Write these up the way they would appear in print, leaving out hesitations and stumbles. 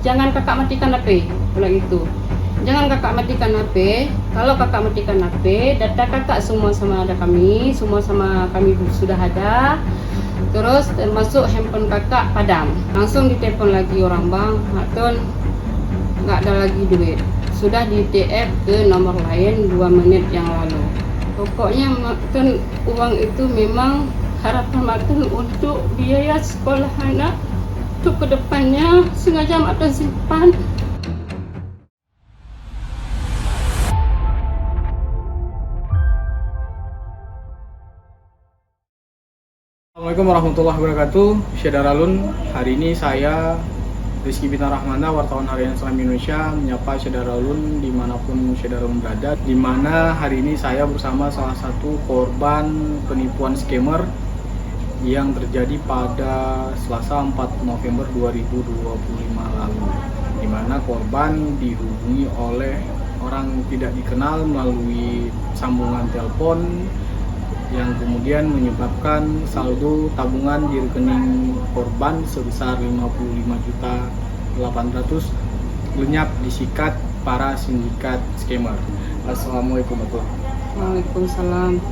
jangan kakak matikan HP. Bilang gitu. Jangan kakak matikan HP. Kalau kakak matikan HP, data kakak semua sama ada kami, semua sama kami sudah ada. Terus termasuk handphone kakak padam. Langsung ditelepon lagi orang bang, Matun nggak ada lagi duit. Sudah di TF ke nomor lain 2 menit yang lalu. Pokoknya Matun uang itu memang harapan Matun untuk biaya sekolah anak untuk kedepannya, sengaja Matun simpan. Assalamualaikum warahmatullahi wabarakatuh. Syedaralun, hari ini saya Rizky Bintang Rahmana, wartawan harian Islam Indonesia, menyapa Syedaralun dimanapun Syedaralun berada. Dimana hari ini saya bersama salah satu korban penipuan scammer yang terjadi pada Selasa 4 November 2025 lalu. Dimana korban dihubungi oleh orang tidak dikenal melalui sambungan telepon yang kemudian menyebabkan saldo tabungan di rekening korban sebesar 55.800.000 lenyap disikat para sindikat scammer. Assalamualaikum Matun. Waalaikumsalam.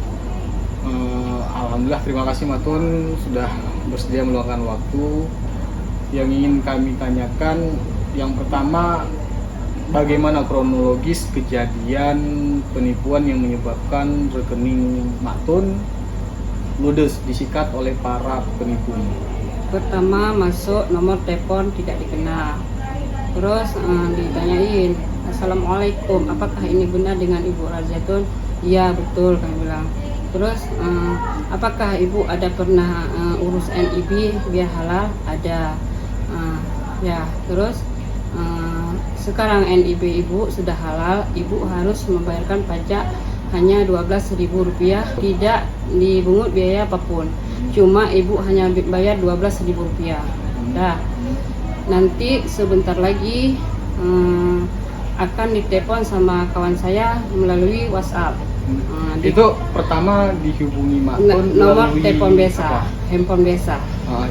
Alhamdulillah, terima kasih Matun sudah bersedia meluangkan waktu. Yang ingin kami tanyakan, yang pertama, bagaimana kronologis kejadian penipuan yang menyebabkan rekening Matun ludes disikat oleh para penipu? Pertama masuk nomor telepon tidak dikenal. Terus ditanyain, Assalamualaikum, apakah ini benar dengan Ibu Razatun? Iya betul, kami bilang. Terus apakah Ibu ada pernah urus NIB biar halal? Ada. Ya, terus sekarang NIB Ibu sudah halal, Ibu harus membayarkan pajak hanya Rp12.000, tidak dibungut biaya apapun. Cuma Ibu hanya bayar Rp12.000. Dah. Nanti sebentar lagi akan ditelepon sama kawan saya melalui WhatsApp. Itu pertama dihubungi Matun nomor melalui telepon biasa, apa? handphone biasa.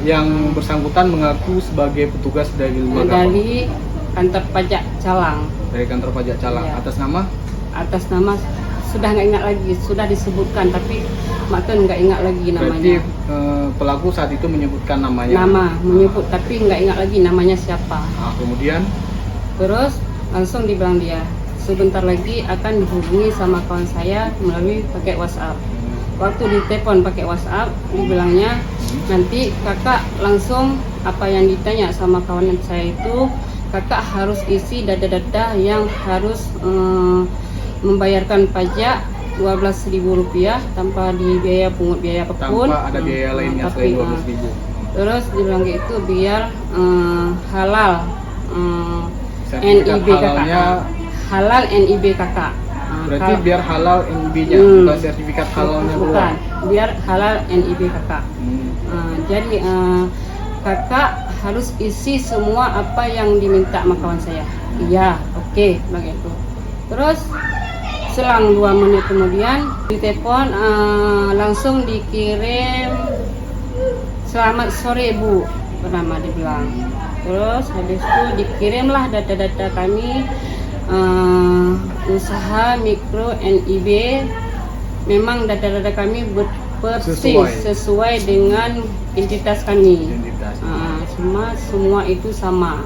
Yang bersangkutan mengaku sebagai petugas dari lembaga Dari kantor pajak Calang. dari kantor pajak Calang. Ya. Atas nama Sudah nggak ingat lagi, sudah disebutkan tapi Matun nggak ingat lagi berarti namanya. pelaku saat itu menyebutkan namanya. Menyebut tapi nggak ingat lagi namanya siapa. Kemudian Terus langsung dibilang dia sebentar lagi akan dihubungi sama kawan saya melalui pakai WhatsApp. Waktu ditelepon pakai WhatsApp, dibilangnya nanti kakak langsung apa yang ditanya sama kawan saya itu, kakak harus isi data-data yang harus membayarkan pajak Rp12.000 tanpa dibiaya pungut biaya apapun. tanpa ada biaya lainnya selain 12.000. Terus dibilang gitu biar halal Sertifikat NIB kakak. halalnya Halal NIB kakak. berarti biar halal NIB-nya, bukan sertifikat halalnya Bukan, keluar. biar halal NIB kakak. Jadi kakak harus isi semua apa yang diminta sama kawan saya. Iya, oke, begitu. Terus selang 2 menit kemudian ditelepon, langsung dikirim selamat sore Bu, pertama dibilang. Terus habis itu dikirimlah data-data kami, usaha mikro NIB. Memang data-data kami persis sesuai dengan identitas kami. Semua itu sama.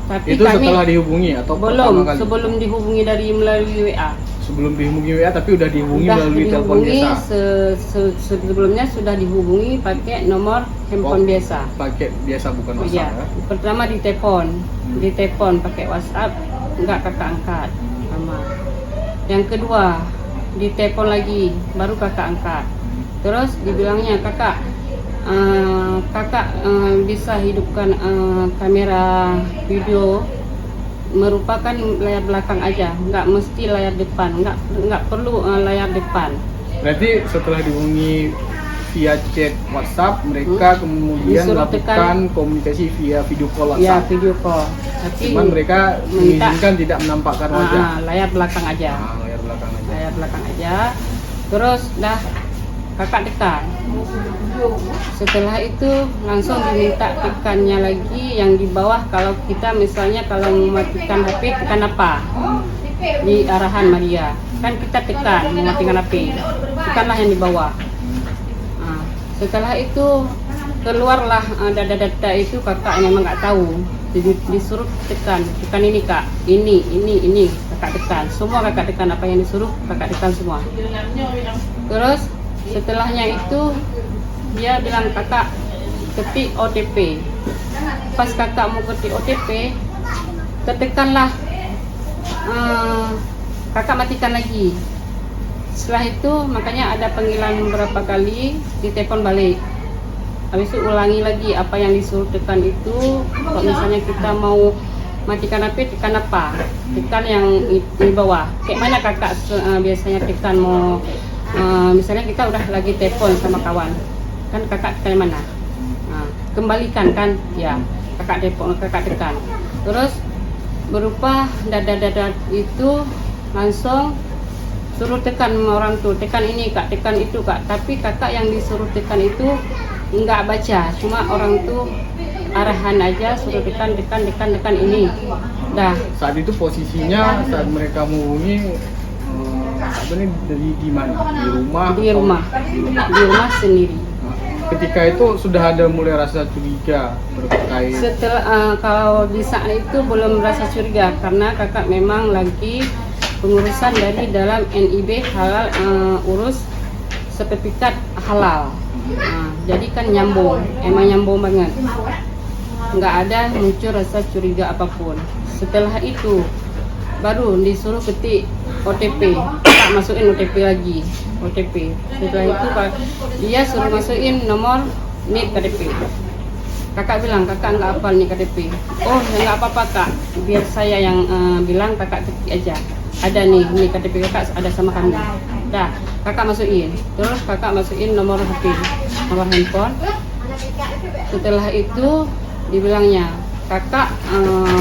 Tapi Itu kami setelah dihubungi atau belum, pertama kali? sebelum dihubungi melalui WA. Sebelum dihubungi WA tapi udah dihubungi melalui telepon biasa. Sebelumnya sudah dihubungi pakai nomor handphone biasa. Pakai biasa bukan WhatsApp ya. Pertama ditelepon pakai WhatsApp, enggak kakak angkat. Pertama. Yang kedua ditelepon lagi, baru kakak angkat. Terus dibilangnya kakak bisa hidupkan kamera video, merupakan layar belakang aja, nggak mesti layar depan, nggak perlu layar depan. Berarti setelah dihubungi via chat WhatsApp, mereka kemudian Disuruh melakukan komunikasi via video call Ya, WhatsApp. video call. Tapi Cuman mereka mengizinkan tidak menampakkan wajah. layar belakang aja. Layar belakang aja. Layar belakang aja. Terus dah kakak tekan. Setelah itu langsung diminta tekannya lagi yang di bawah. Kalau kita misalnya kalau mematikan HP, tekan apa di arahan Maria, kan kita tekan mematikan HP, tekanlah yang di bawah. Nah, setelah itu keluarlah data-data itu. Kakak memang nggak tahu, disuruh tekan ini kak, ini kakak tekan semua. Kakak tekan apa yang disuruh, kakak tekan semua. Terus setelahnya itu dia bilang kakak ketik OTP. Pas kakak mau ketik OTP, ketekanlah kakak matikan lagi. Setelah itu makanya ada panggilan beberapa kali, ditelepon balik. Habis itu ulangi lagi apa yang disuruh tekan itu. Kalau misalnya kita mau matikan HP, tekan apa? Tekan yang di bawah. Kayak mana kakak biasanya tekan mau misalnya kita udah lagi telepon sama kawan, kan kakak tekan yang mana? Nah, kembalikan kan? Ya, kakak telepon, kakak tekan. Terus berupa dada itu langsung suruh tekan orang tuh, tekan ini kak, tekan itu kak. Tapi kakak yang disuruh tekan itu nggak baca, cuma orang tuh arahan aja, suruh tekan ini. Dah. Saat itu posisinya saat mereka menghubungi sebenarnya di mana? Di rumah sendiri. Nah, ketika itu sudah ada mulai rasa curiga terkait. Setelah kalau di saat itu belum rasa curiga karena kakak memang lagi pengurusan dari dalam NIB halal, urus sertifikat halal. Nah, jadi kan emang nyambung banget, nggak ada muncul rasa curiga apapun. Setelah itu baru disuruh ketik OTP, tak masukin OTP lagi. Setelah itu dia suruh masukin nomor NIK KTP. Kakak bilang kakak nggak hafal NIK KTP. Oh ya nggak apa-apa kak, biar saya yang bilang, kakak ketik aja. Ada nih NIK KTP kakak, ada sama kami. Dah, kakak masukin. Terus kakak masukin nomor HP, nomor handphone. Setelah itu dibilangnya kakak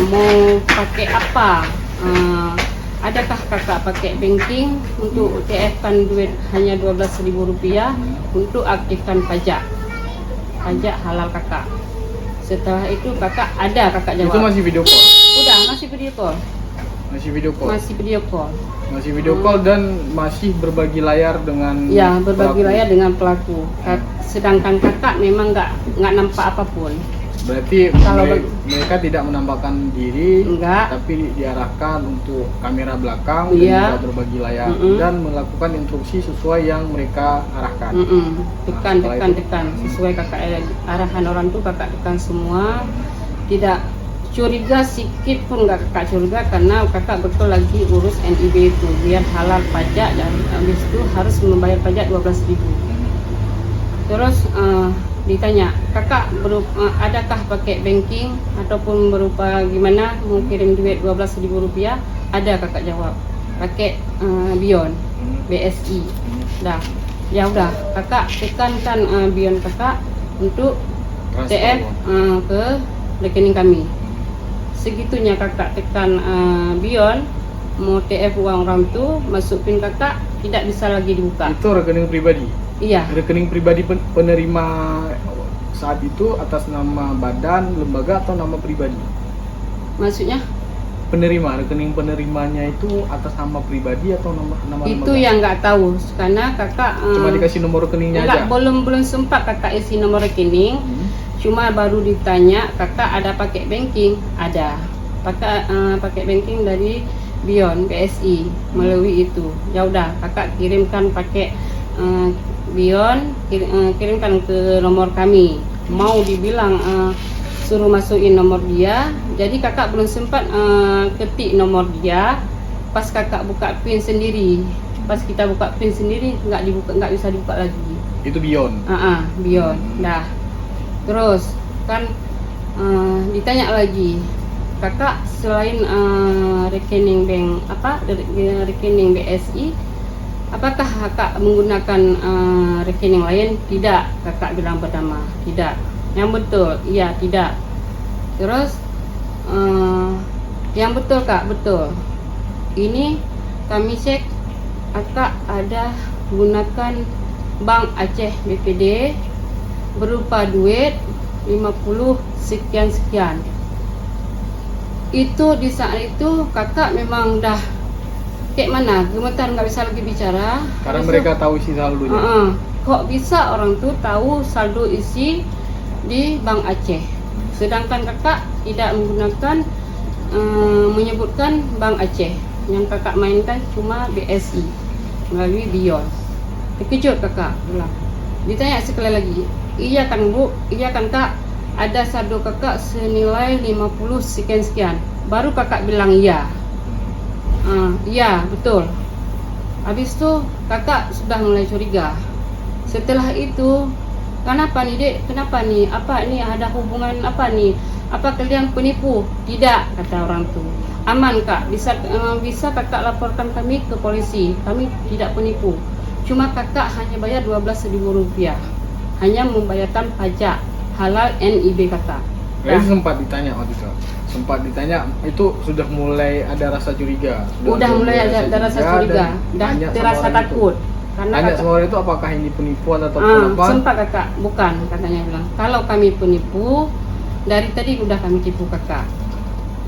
mau pakai apa? Adakah kakak pakai banking untuk TF-kan duit hanya Rp12.000 untuk aktifkan pajak halal kakak. Setelah itu kakak jawab. Itu masih video call? Udah, masih video call. Masih video call dan masih berbagi layar dengan layar dengan pelaku. Sedangkan kakak memang nggak nampak apapun. Berarti mereka tidak menampakkan diri, tapi diarahkan untuk kamera belakang dan juga berbagi layar dan melakukan instruksi sesuai yang mereka arahkan. Tekan sesuai kakak arahan orang tuh, kakak tekan semua. Tidak curiga sedikit pun, nggak kakak curiga karena kakak betul lagi urus NIB itu biar halal pajak, dan habis itu harus membayar pajak 12.000. Terus ditanya kakak adakah pakai banking ataupun berupa gimana mau kirim duit Rp12.000? Ada, kakak jawab pakai Bion BSI. Dah, ya udah kakak tekankan Bion kakak untuk TF ke rekening kami. Segitunya kakak tekan Bion mau TF uang orang tuh, masuk PIN kakak tidak bisa lagi dibuka. Itu rekening pribadi? Iya. Rekening pribadi penerima saat itu atas nama badan, lembaga atau nama pribadi? Maksudnya? Rekening penerimanya itu atas nama pribadi atau nama itu lembaga? Yang nggak tahu karena kakak cuma dikasih nomor rekeningnya aja? Belum sempat kakak isi nomor rekening. Cuma baru ditanya kakak ada pakai banking, ada pakai banking dari Bion BSI melalui itu. Ya udah kakak kirimkan pakai Bion, kirimkan ke nomor kami. Mau dibilang suruh masukin nomor dia, jadi kakak belum sempat ketik nomor dia. Pas kakak buka PIN sendiri, pas kita buka PIN sendiri nggak bisa dibuka lagi. Itu Bion? Bion. Dah. Terus kan ditanya lagi, kakak selain rekening bank rekening BSI, apakah kakak menggunakan rekening lain? Tidak, kakak bilang pertama tidak. Yang betul, iya tidak. Terus yang betul kak, betul. Ini kami cek kakak ada gunakan Bank Aceh BPD berupa duit 50 sekian-sekian. Itu di saat itu kakak memang dah kayak mana, gemetar, nggak bisa lagi bicara Karena habis mereka itu, tahu isi saldonya. kok bisa orang tuh tahu saldo isi di Bank Aceh, sedangkan kakak tidak menggunakan menyebutkan Bank Aceh. Yang kakak mainkan cuma BSI melalui Bion. Terkejut kakak bilang. Ditanya sekali lagi, iya kan bu, iya kan kak, ada saldo kakak senilai 50 sekian-sekian. Baru kakak bilang iya. Iya betul. Habis itu kakak sudah mulai curiga. Setelah itu, kenapa nih dek, kenapa nih, apa nih, ada hubungan apa nih, apa kalian penipu? Tidak, kata orang tu. Aman kak, bisa kakak laporkan kami ke polisi. Kami tidak penipu. Cuma kakak hanya bayar 12.000 rupiah, hanya membayarkan pajak halal NIB kakak. Itu sempat ditanya waktu itu. Sempat ditanya, itu sudah mulai ada rasa curiga. Udah mulai ada rasa curiga, dah terasa takut. Karena Tanya kakak, sama orang itu apakah ini penipuan atau apa? sempat kakak, bukan, katanya bilang. Kalau kami penipu, dari tadi udah kami tipu kakak.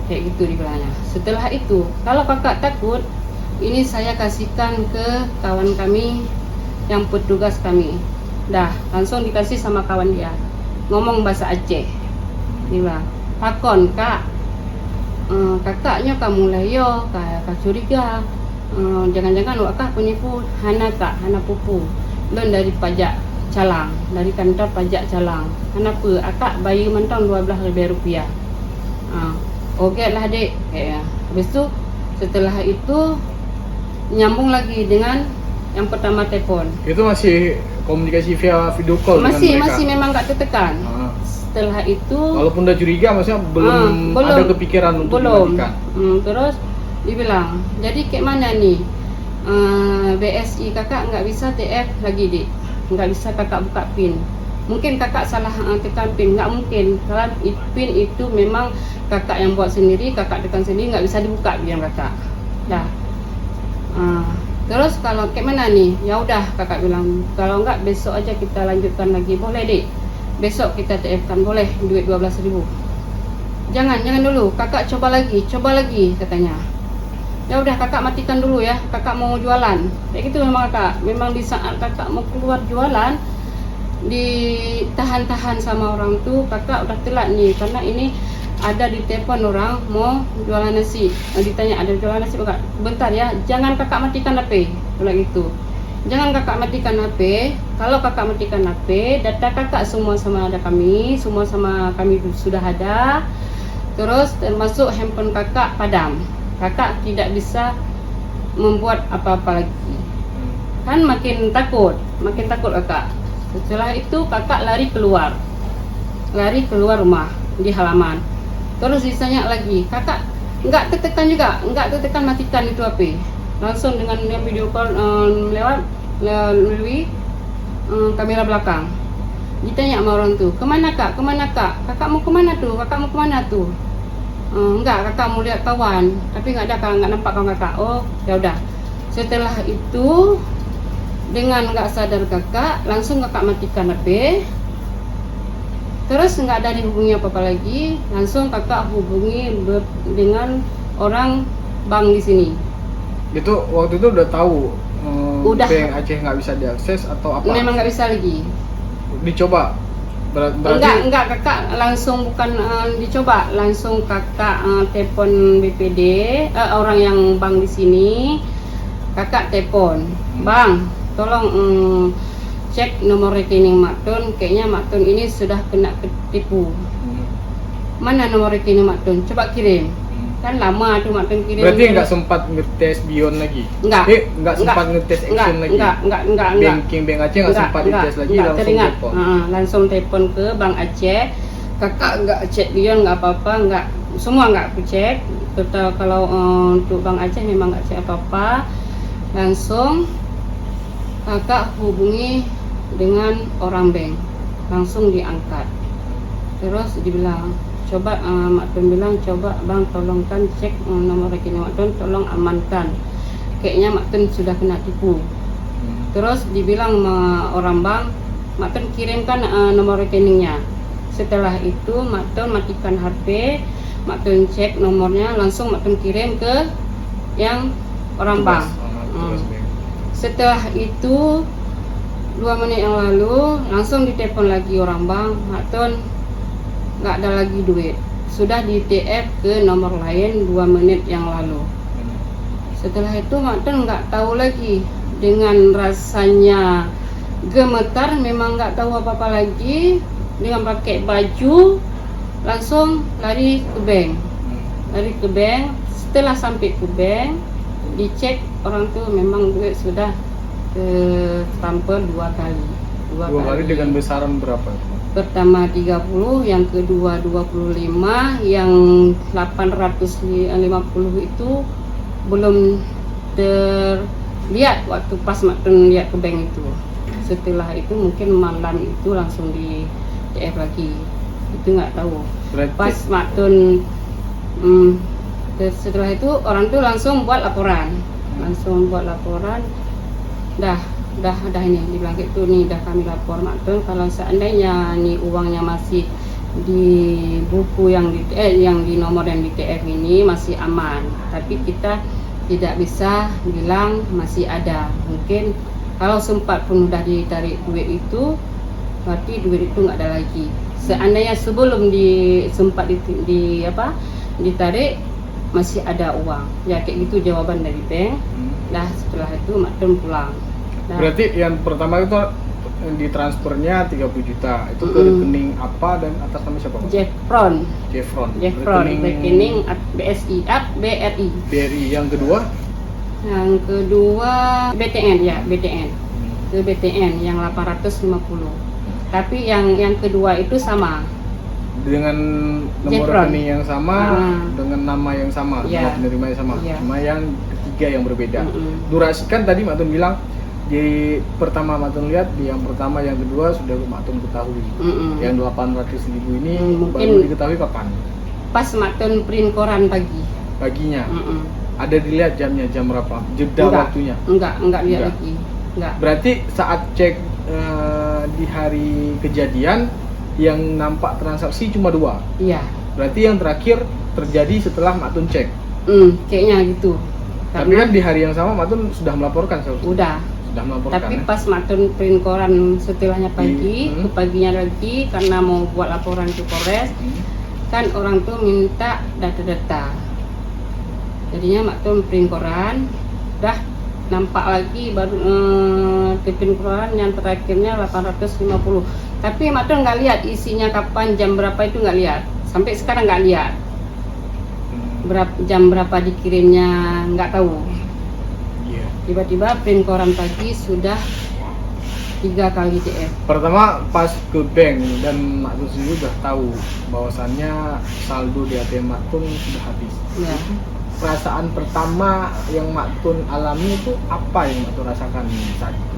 Kayak gitu dibilangnya. Setelah itu, kalau kakak takut, ini saya kasihkan ke kawan kami yang petugas kami. Dah, langsung dikasih sama kawan dia. Ngomong bahasa Aceh. Dia bilang, "Pakon kak, kakaknya kamu layo, kak curiga. Jangan-jangan wakah penipu, hana kak, hana pupu. Lon dari pajak Calang, dari kantor pajak Calang. Kenapa? Akak bayar mentang 12.000 rupiah. Oke lah dek, kayak. Habis itu setelah itu nyambung lagi dengan yang pertama telepon. Itu masih komunikasi via video call Masih dengan mereka? masih memang nggak tertekan. Setelah itu Walaupun udah curiga, maksudnya belum ada kepikiran untuk dimatikan. Terus dibilang, jadi kayak mana nih, BSI kakak nggak bisa TF lagi dek, nggak bisa kakak buka PIN. Mungkin kakak salah tekan PIN, nggak mungkin. Karena PIN itu memang kakak yang buat sendiri, kakak tekan sendiri, nggak bisa dibuka biar kakak. Dah. Terus kalau kayak mana nih? Ya udah kakak bilang, kalau nggak besok aja kita lanjutkan lagi, boleh dek. Besok kita TF-kan, boleh duit 12.000. Jangan dulu, kakak coba lagi katanya. Ya udah kakak matikan dulu ya, kakak mau jualan. Kayak gitu memang kakak. Memang di saat kakak mau keluar jualan, ditahan-tahan sama orang tuh, kakak udah telat nih, karena ini ada di telepon orang mau jualan nasi. Ditanya ada jualan nasi enggak? Bentar ya, jangan kakak matikan HP. Bilang gitu. Jangan kakak matikan HP. Kalau kakak matikan HP, data kakak semua sama ada kami, semua sama kami sudah ada. Terus termasuk handphone kakak padam. Kakak tidak bisa membuat apa-apa lagi. Kan makin takut kakak. Setelah itu kakak lari keluar rumah di halaman. Terus ditanya lagi, kakak nggak tertekan matikan itu HP. Langsung dengan video call melalui kamera belakang. Ditanya sama orang tuh, kemana kak? Kakak mau kemana tuh? Enggak, kakak mau lihat kawan, tapi nggak nampak kawan kakak. Oh ya udah. Setelah itu dengan nggak sadar kakak, langsung kakak matikan HP. Terus nggak ada dihubungi apa-apa lagi, langsung kakak hubungi dengan orang bank di sini. Itu waktu itu udah tahu Udah. Bank Aceh nggak bisa diakses atau apa? Memang nggak bisa lagi. Dicoba. Berarti Enggak kakak langsung, bukan dicoba, langsung kakak telepon BPD, orang yang bank di sini. Kakak telepon, bang, tolong cek nomor rekening Maktun, kayaknya Maktun ini sudah kena ketipu. Mana nomor rekening Maktun? Coba kirim. Kan lama tuh Maktun kirim. Berarti nggak sempat ngetes Bion lagi? Nggak sempat ngetes Action lagi? Enggak. Banking Bank Aceh nggak sempat dites lagi, langsung teringat. telepon? Langsung telepon ke Bank Aceh. Kakak nggak cek Bion, nggak apa-apa, nggak, semua nggak aku cek. Kalau untuk Bank Aceh memang nggak cek apa-apa. Langsung kakak hubungi dengan orang bank, langsung diangkat. Terus dibilang, coba Maktun bilang, coba bang tolongkan cek nomor rekening Maktun, tolong amankan. Kayaknya Maktun sudah kena tipu. Terus dibilang sama orang bank, Mak Tun kirimkan nomor rekeningnya. Setelah itu Mak Tun matikan HP, Mak Tun cek nomornya, langsung Mak Tun kirim ke yang orang bank. Tugas bank. Setelah itu 2 menit yang lalu langsung ditelepon lagi orang bank, Mak Tun nggak ada lagi duit, sudah di TF ke nomor lain 2 menit yang lalu. Setelah itu Mak Tun nggak tahu lagi, dengan rasanya gemetar, memang nggak tahu apa-apa lagi, dengan pakai baju langsung lari ke bank. Setelah sampai ke bank, dicek orang tuh memang duit sudah transfer 2 kali. Dua kali dengan besaran berapa? Pertama 30, yang kedua 25, yang 850 itu belum terlihat waktu pas Mak Tun lihat ke bank itu. Setelah itu mungkin malam itu langsung di TF lagi, itu nggak tahu. Berarti Pas Mak Tun setelah itu orang tuh langsung buat laporan, dah ini dibilang gitu nih, dah kami lapor Mak Tun, kalau seandainya nih uangnya masih di buku yang di nomor yang di TF ini masih aman, tapi kita tidak bisa bilang masih ada. Mungkin kalau sempat pun udah ditarik duit itu, berarti duit itu nggak ada lagi. Seandainya sebelum sempat ditarik masih ada uang, ya kayak gitu jawaban dari bank. Dah setelah itu Mak Tun pulang. Berarti yang pertama itu ditransfernya 30 juta. Itu ke rekening apa dan atas nama siapa? Jeffron. Rekening BSI, BRI. BRI. Yang kedua BTN ya, BTN. Ke BTN yang 850. Tapi yang kedua itu sama. Dengan nomor Jeffron. rekening yang sama, dengan nama yang sama, Ya. nama penerima yang sama. Ya. Cuma yang ketiga yang berbeda. Durasi kan tadi Mak Tun bilang di pertama Mak Tun lihat, di yang pertama yang kedua sudah Mak Tun ketahui. Yang 800.000 ini Mungkin baru diketahui kapan? pas Mak Tun print koran Paginya. Ada dilihat jamnya, jam berapa? Jeda Enggak. waktunya. Enggak lihat Enggak. lagi. Enggak. Berarti saat cek di hari kejadian yang nampak transaksi cuma 2. Iya. Berarti yang terakhir terjadi setelah Mak Tun cek. Kayaknya gitu. Tapi kan di hari yang sama Mak Tun sudah melaporkan Udah. Sudah melaporkan. Tapi ya? pas Mak Tun print koran setelahnya pagi, ke paginya lagi karena mau buat laporan ke Polres, kan orang tuh minta data-data. Jadinya Mak Tun print koran, dah nampak lagi baru print koran yang terakhirnya 850. Tapi Mak Tun nggak lihat isinya kapan, jam berapa itu nggak lihat. Sampai sekarang nggak lihat. Jam berapa dikirimnya nggak tahu. Iya. Tiba-tiba print koran pagi sudah 3 kali TF. Pertama pas ke bank dan Mak Tun sendiri udah tahu bahwasannya saldo di ATM Mak Tun sudah habis. Ya. Perasaan pertama yang Mak Tun alami itu apa yang Mak Tun rasakan saat itu?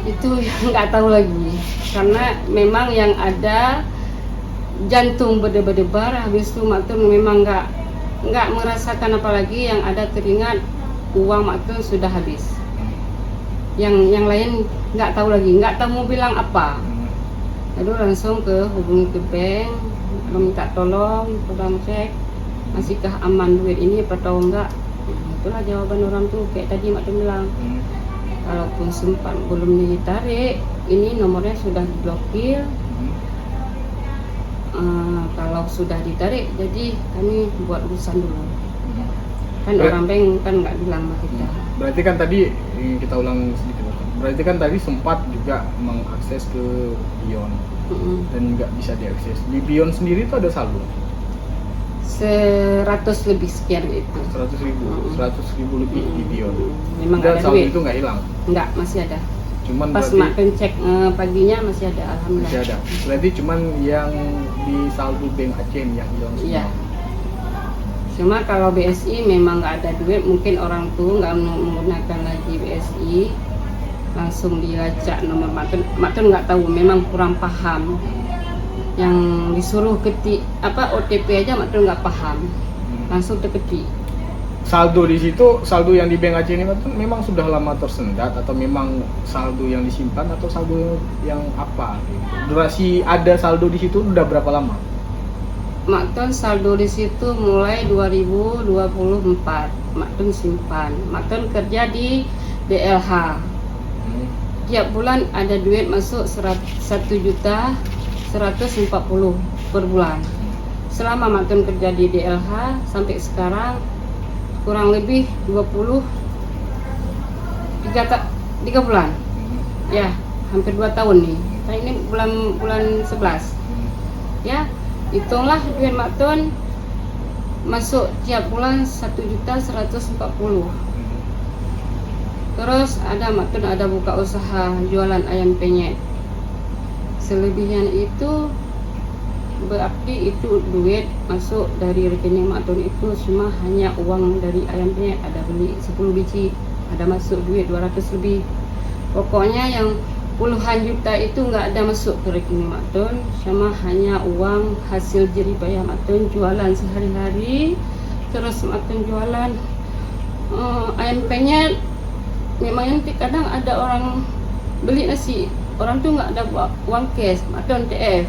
Itu yang nggak tahu lagi, karena memang yang ada jantung berdebar-debar. Habis itu Mak Tun memang nggak merasakan apalagi, yang ada teringat uang Mak Tun sudah habis. Yang lain nggak tahu lagi, nggak tahu mau bilang apa. Lalu langsung hubungi ke bank, meminta tolong cek masihkah aman duit ini atau enggak. Itulah jawaban orang tuh, kayak tadi Mak Tun bilang. Kalaupun sempat belum ditarik, ini nomornya sudah diblokir. Kalau sudah ditarik, jadi kami buat urusan dulu. Kan orang bank kan nggak bilang sama kita. Berarti kan tadi kita ulang sedikit. Berarti kan tadi sempat juga mengakses ke Bion dan nggak bisa diakses. Di Bion sendiri itu ada saldo 100 lebih sekian itu. 100.000 lebih di Bion. Memang Dan ada saldo duit. itu nggak hilang. Enggak, masih ada. Cuman Pas berarti Mak Tun cek paginya masih ada, alhamdulillah. masih ada. Berarti cuman yang di saldo bank ACM yang hilang semua. Iya. Cuma kalau BSI memang nggak ada duit, mungkin orang tuh nggak menggunakan lagi BSI, langsung dilacak nomor Mak Tun. Mak Tun nggak tahu, memang kurang paham. Yang disuruh ketik OTP aja Mak Tun nggak paham, langsung terketik. saldo di situ, saldo yang di Bank Aceh ini itu memang sudah lama tersendat atau memang saldo yang disimpan atau saldo yang apa? Durasi ada saldo di situ udah berapa lama? Makton saldo di situ mulai 2024. Makton simpan. Makton kerja di DLH. Tiap bulan ada duit masuk 1.140.000 per bulan. Selama Makton kerja di DLH sampai sekarang kurang lebih 3 bulan. Ya, hampir 2 tahun nih. Nah, ini bulan 11. Ya, hitunglah duit Makton masuk tiap bulan 1.140.000. Terus Makton ada buka usaha jualan ayam penyet. Selebihnya itu berarti itu duit masuk dari rekening Makton itu cuma hanya uang dari ayam penyet, ada beli 10 biji, ada masuk duit 200 lebih. Pokoknya yang puluhan juta itu nggak ada masuk ke rekening Makton, cuma hanya uang hasil jeripaya Makton jualan sehari-hari. Terus Makton jualan ayam penyet. Memang nanti kadang ada orang beli nasi, orang tuh nggak ada uang cash, Makton TF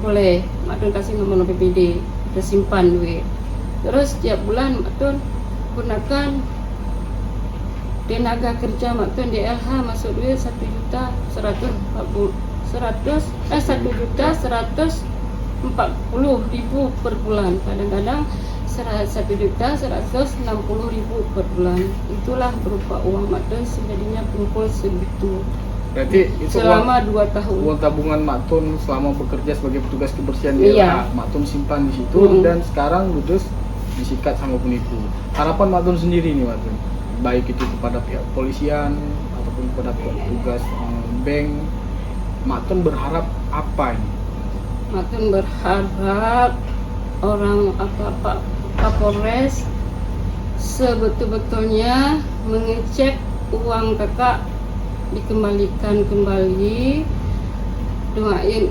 boleh, Makton kasih nomor PPD, kita simpan duit. Terus tiap bulan Makton gunakan tenaga kerja Makton DLH masuk duit 1.140.000 per bulan. Kadang-kadang 1.160.000 per bulan. Itulah berupa uang Makton sejadinya kumpul segitu. Berarti itu selama 2 tahun. Uang tabungan Makton selama bekerja sebagai petugas kebersihan DLH, iya. Makton simpan di situ dan sekarang ludes disikat sama penipu. Harapan Makton sendiri nih Makton, baik itu kepada pihak polisian ataupun kepada petugas bank, Makton berharap apa ini? Makton berharap orang Pak Kapolres sebetul-betulnya mengecek uang kakak dikembalikan kembali. Doain,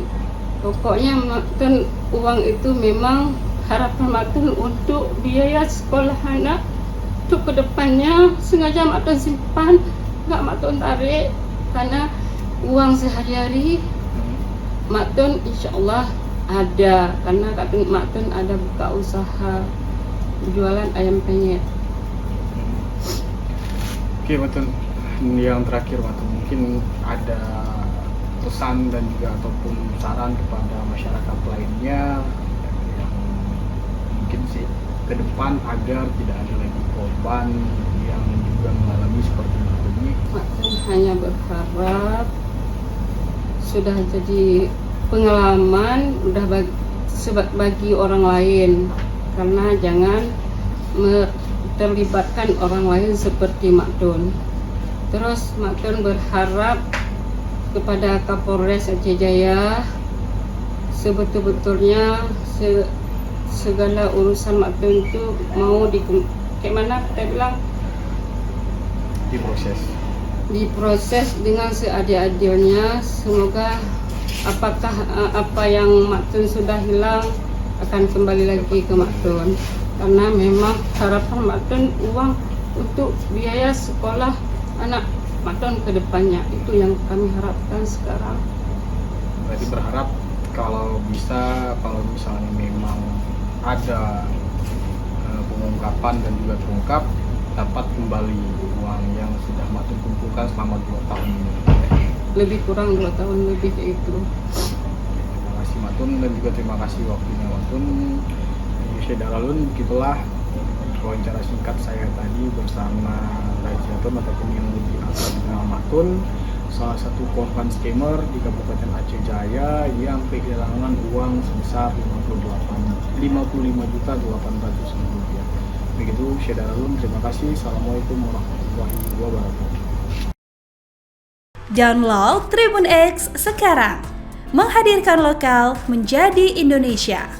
pokoknya Makton uang itu memang harapan Makton untuk biaya sekolah anak untuk kedepannya. Sengaja Makton simpan, nggak Makton tarik, karena uang sehari-hari Makton insya Allah ada, karena Makton ada buka usaha jualan ayam penyet. Oke Makton, yang terakhir Makton, mungkin ada pesan dan juga ataupun saran kepada masyarakat lainnya yang mungkin sih ke depan agar tidak ada lagi korban yang juga mengalami seperti ini. Makton hanya berharap sudah jadi pengalaman udah bagi orang lain, karena jangan terlibatkan orang lain seperti Makton. Terus Makton berharap kepada Kapolres Aceh Jaya sebetul-betulnya segala urusan Makton itu mau kayak mana kita bilang diproses dengan seadil-adilnya. Semoga apa yang Makton sudah hilang akan kembali lagi ke Makton, karena memang harapan Makton uang untuk biaya sekolah anak Makton ke depannya, itu yang kami harapkan sekarang. Berarti berharap kalau misalnya memang ada pengungkapan dan juga terungkap, dapat kembali uang yang sudah Makton kumpulkan selama 2 tahun ini. Lebih kurang 2 tahun lebih kayak itu. Terima kasih Makton dan juga terima kasih waktunya Makton. Syahdaralun, begitulah wawancara singkat saya tadi bersama Rajiatun ataupun yang lebih akrab dengan Makton, salah satu korban scammer di Kabupaten Aceh Jaya yang kehilangan uang sebesar 55.800.000 rupiah. Begitu Syahdaralun, terima kasih. Assalamualaikum warahmatullahi wabarakatuh. Download Tribun X sekarang, menghadirkan lokal menjadi Indonesia.